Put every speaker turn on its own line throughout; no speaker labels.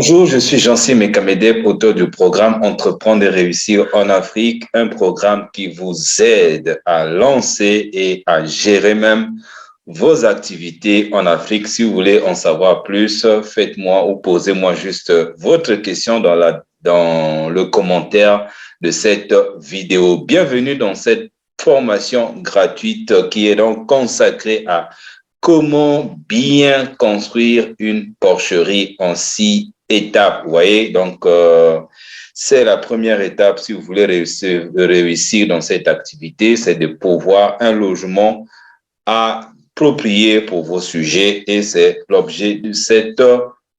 Bonjour, je suis Jancy Mekamedeb, auteur du programme Entreprendre et réussir en Afrique, un programme qui vous aide à lancer et à gérer même vos activités en Afrique. Si vous voulez en savoir plus, faites-moi ou posez-moi juste votre question dans le commentaire de cette vidéo. Bienvenue dans cette formation gratuite qui est donc consacrée à comment bien construire une porcherie en 6 étapes. Vous voyez, donc c'est la première étape si vous voulez réussir dans cette activité, c'est de pouvoir un logement approprié pour vos sujets et c'est l'objet de cette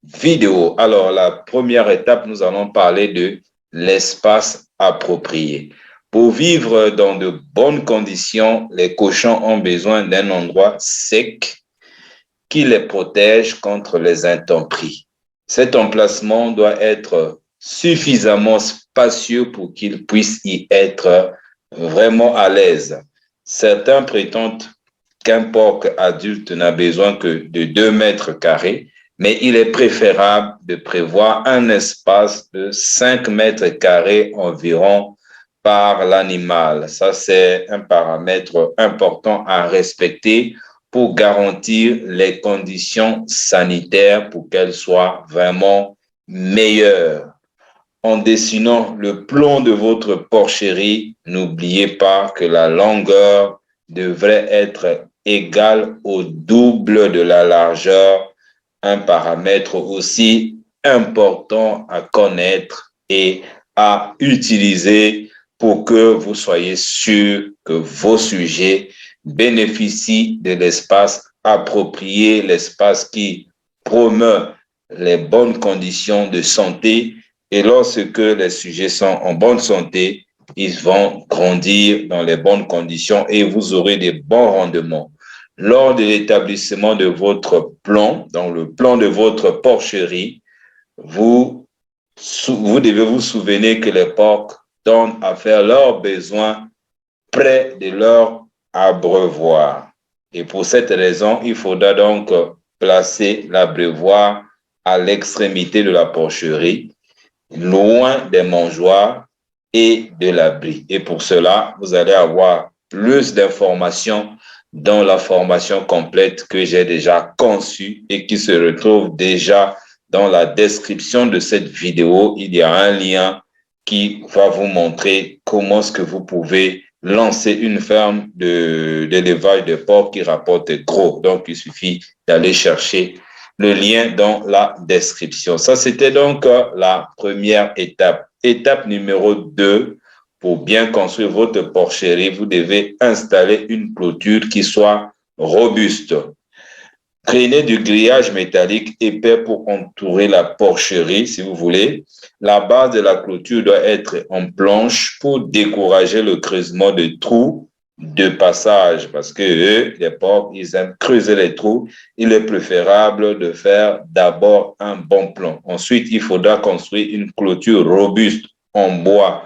vidéo. Alors, la première étape, nous allons parler de l'espace approprié. Pour vivre dans de bonnes conditions, les cochons ont besoin d'un endroit sec qui les protège contre les intempéries. Cet emplacement doit être suffisamment spacieux pour qu'ils puissent y être vraiment à l'aise. Certains prétendent qu'un porc adulte n'a besoin que de 2 mètres carrés, mais il est préférable de prévoir un espace de 5 mètres carrés environ par l'animal. Ça, c'est un paramètre important à respecter pour garantir les conditions sanitaires pour qu'elles soient vraiment meilleures. En dessinant le plan de votre porcherie, n'oubliez pas que la longueur devrait être égale au double de la largeur, un paramètre aussi important à connaître et à utiliser pour que vous soyez sûr que vos sujets bénéficient de l'espace approprié, l'espace qui promeut les bonnes conditions de santé. Et lorsque les sujets sont en bonne santé, ils vont grandir dans les bonnes conditions et vous aurez des bons rendements. Lors de l'établissement de votre plan, dans le plan de votre porcherie, vous devez vous souvenir que les porcs tendent à faire leurs besoins près de leur abreuvoir. Et pour cette raison, il faudra donc placer l'abreuvoir à l'extrémité de la porcherie, loin des mangeoires et de l'abri. Et pour cela, vous allez avoir plus d'informations dans la formation complète que j'ai déjà conçue et qui se retrouve déjà dans la description de cette vidéo. Il y a un lien qui va vous montrer comment est-ce que vous pouvez lancer une ferme d'élevage de porcs qui rapporte gros. Donc, il suffit d'aller chercher le lien dans la description. Ça, c'était donc la première étape. Étape numéro 2, pour bien construire votre porcherie, vous devez installer une clôture qui soit robuste. Créez du grillage métallique épais pour entourer la porcherie, si vous voulez. La base de la clôture doit être en planche pour décourager le creusement de trous de passage parce que eux, les porcs, ils aiment creuser les trous. Il est préférable de faire d'abord un bon plan. Ensuite, il faudra construire une clôture robuste en bois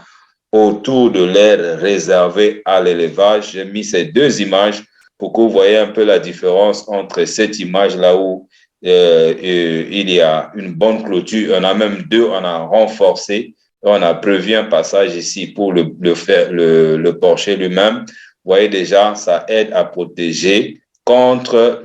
autour de l'aire réservée à l'élevage. J'ai mis ces 2 images pour que vous voyez un peu la différence entre cette image-là où il y a une bonne clôture. On a même 2, on a renforcé. On a prévu un passage ici pour le porcher lui-même. Vous voyez déjà, ça aide à protéger contre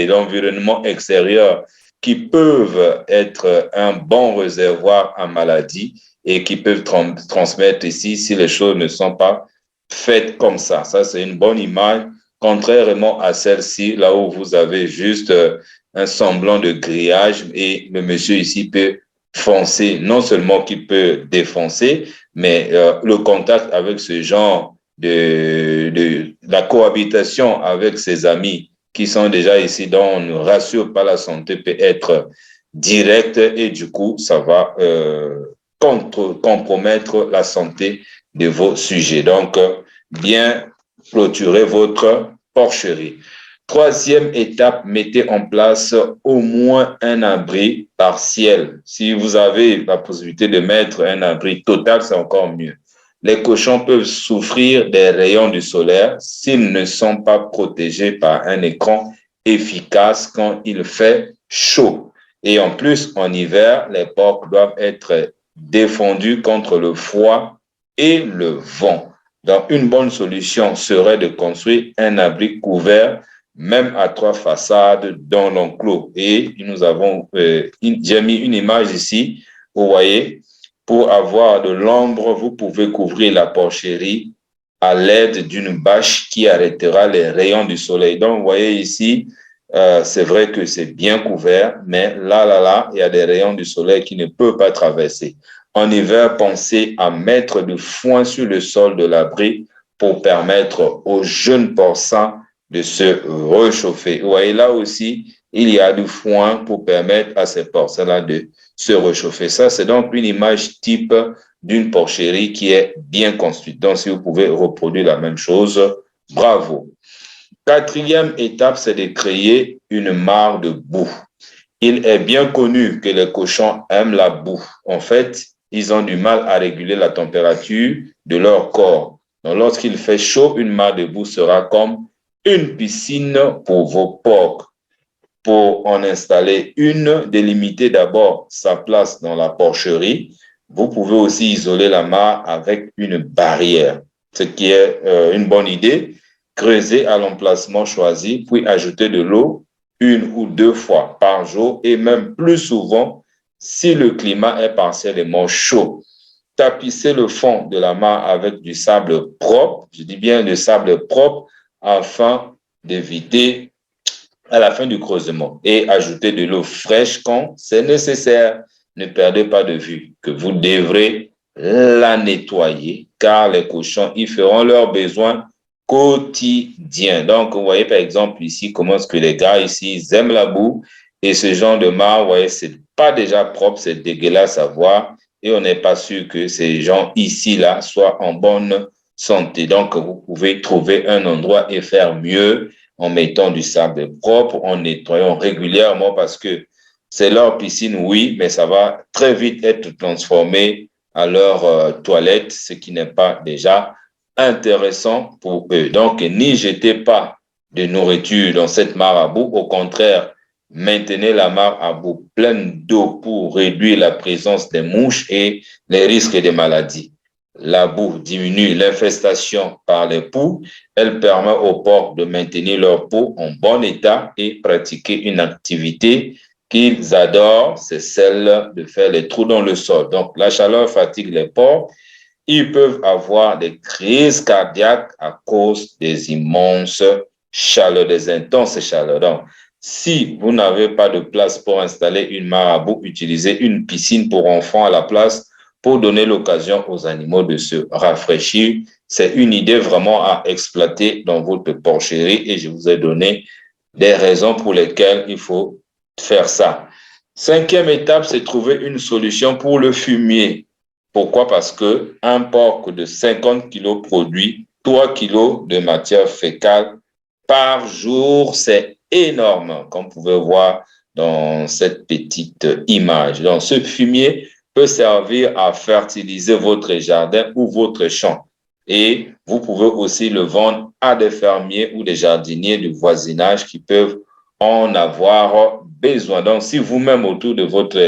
l'environnement extérieur qui peuvent être un bon réservoir à maladies et qui peuvent transmettre ici si les choses ne sont pas faites comme ça. Ça, c'est une bonne image, contrairement à celle-ci, là où vous avez juste un semblant de grillage et le monsieur ici peut foncer, non seulement qu'il peut défoncer, mais le contact avec ce genre la cohabitation avec ses amis qui sont déjà ici, dont on ne rassure pas la santé, peut être directe et du coup, ça va compromettre la santé de vos sujets. Donc, bien clôturer votre porcherie. 3e étape, mettez en place au moins un abri partiel. Si vous avez la possibilité de mettre un abri total, c'est encore mieux. Les cochons peuvent souffrir des rayons du soleil s'ils ne sont pas protégés par un écran efficace quand il fait chaud. Et en plus, en hiver, les porcs doivent être défendus contre le froid et le vent. Donc, une bonne solution serait de construire un abri couvert, même à 3 façades dans l'enclos. Et nous avons, j'ai mis une image ici, vous voyez, pour avoir de l'ombre, vous pouvez couvrir la porcherie à l'aide d'une bâche qui arrêtera les rayons du soleil. Donc, vous voyez ici, c'est vrai que c'est bien couvert, mais là, il y a des rayons du soleil qui ne peuvent pas traverser. En hiver, pensez à mettre du foin sur le sol de l'abri pour permettre aux jeunes porcins de se réchauffer. Vous voyez, là aussi, il y a du foin pour permettre à ces porcins-là de se réchauffer. Ça, c'est donc une image type d'une porcherie qui est bien construite. Donc, si vous pouvez reproduire la même chose, bravo. Quatrième étape, c'est de créer une mare de boue. Il est bien connu que les cochons aiment la boue. En fait, ils ont du mal à réguler la température de leur corps. Donc, lorsqu'il fait chaud, une mare de boue sera comme une piscine pour vos porcs. Pour en installer une, délimitez d'abord sa place dans la porcherie. Vous pouvez aussi isoler la mare avec une barrière, ce qui est une bonne idée. Creusez à l'emplacement choisi, puis ajoutez de l'eau 1 ou 2 fois par jour et même plus souvent si le climat est partiellement chaud. Tapissez le fond de la mare avec du sable propre, je dis bien du sable propre, afin d'éviter à la fin du creusement et ajoutez de l'eau fraîche quand c'est nécessaire. Ne perdez pas de vue que vous devrez la nettoyer car les cochons y feront leurs besoins quotidiens. Donc, vous voyez par exemple ici comment est-ce que les gars ici ils aiment la boue et ce genre de mare, vous voyez, c'est pas déjà propre, c'est dégueulasse à voir et on n'est pas sûr que ces gens ici-là soient en bonne santé. Donc, vous pouvez trouver un endroit et faire mieux en mettant du sable propre, en nettoyant régulièrement parce que c'est leur piscine, oui, mais ça va très vite être transformé à leur toilette, ce qui n'est pas déjà intéressant pour eux. Donc, n'y jetez pas de nourriture dans cette mare à boue. Au contraire, maintenez la mare à boue pleine d'eau pour réduire la présence des mouches et les risques de maladies. La boue diminue l'infestation par les poux. Elle permet aux porcs de maintenir leur peau en bon état et pratiquer une activité qu'ils adorent, c'est celle de faire les trous dans le sol. Donc, la chaleur fatigue les porcs. Ils peuvent avoir des crises cardiaques à cause des immenses chaleurs, des intenses chaleurs. Donc, si vous n'avez pas de place pour installer une mare à boue, utilisez une piscine pour enfants à la place pour donner l'occasion aux animaux de se rafraîchir. C'est une idée vraiment à exploiter dans votre porcherie et je vous ai donné des raisons pour lesquelles il faut faire ça. Cinquième étape, c'est trouver une solution pour le fumier. Pourquoi? Parce que un porc de 50 kg produit 3 kg de matière fécale par jour. C'est énorme, comme vous pouvez voir dans cette petite image. Donc, ce fumier peut servir à fertiliser votre jardin ou votre champ. Et vous pouvez aussi le vendre à des fermiers ou des jardiniers du voisinage qui peuvent en avoir besoin. Donc, si vous-même autour de votre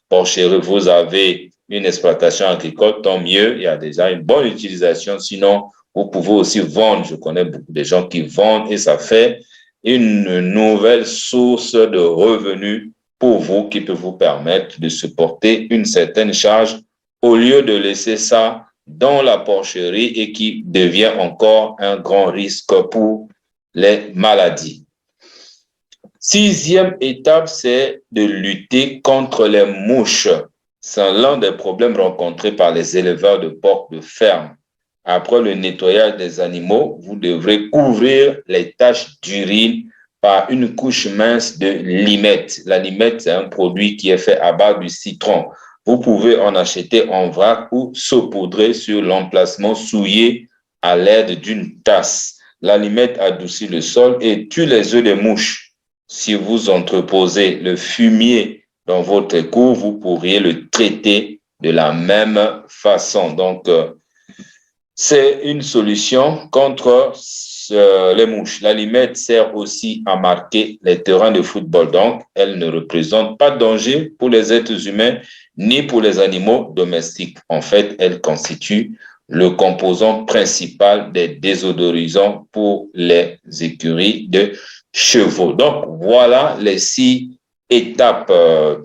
porcherie, vous avez une exploitation agricole, tant mieux, il y a déjà une bonne utilisation. Sinon, vous pouvez aussi vendre. Je connais beaucoup de gens qui vendent et ça fait une nouvelle source de revenus pour vous qui peut vous permettre de supporter une certaine charge au lieu de laisser ça dans la porcherie et qui devient encore un grand risque pour les maladies. Sixième étape, c'est de lutter contre les mouches. C'est l'un des problèmes rencontrés par les éleveurs de porcs de ferme. Après le nettoyage des animaux, vous devrez couvrir les taches d'urine par une couche mince de limette. La limette, c'est un produit qui est fait à base du citron. Vous pouvez en acheter en vrac ou saupoudrer sur l'emplacement souillé à l'aide d'une tasse. La limette adoucit le sol et tue les œufs des mouches. Si vous entreposez le fumier dans votre cour, vous pourriez le traiter de la même façon. Donc, c'est une solution contre les mouches. L'allumette sert aussi à marquer les terrains de football. Donc, elle ne représente pas de danger pour les êtres humains ni pour les animaux domestiques. En fait, elle constitue le composant principal des désodorisants pour les écuries de chevaux. Donc, voilà les 6 étapes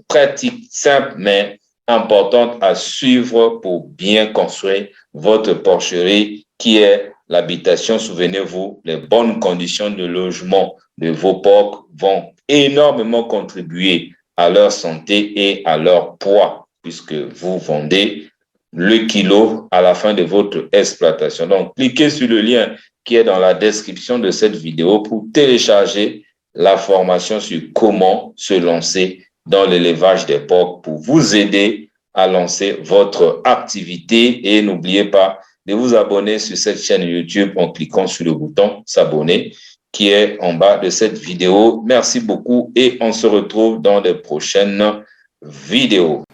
pratiques, simples, mais importantes à suivre pour bien construire votre porcherie qui est l'habitation. Souvenez-vous, les bonnes conditions de logement de vos porcs vont énormément contribuer à leur santé et à leur poids, puisque vous vendez le kilo à la fin de votre exploitation. Donc, cliquez sur le lien qui est dans la description de cette vidéo pour télécharger la formation sur comment se lancer dans l'élevage des porcs pour vous aider à lancer votre activité. Et n'oubliez pas de vous abonner sur cette chaîne YouTube en cliquant sur le bouton s'abonner qui est en bas de cette vidéo. Merci beaucoup et on se retrouve dans de prochaines vidéos.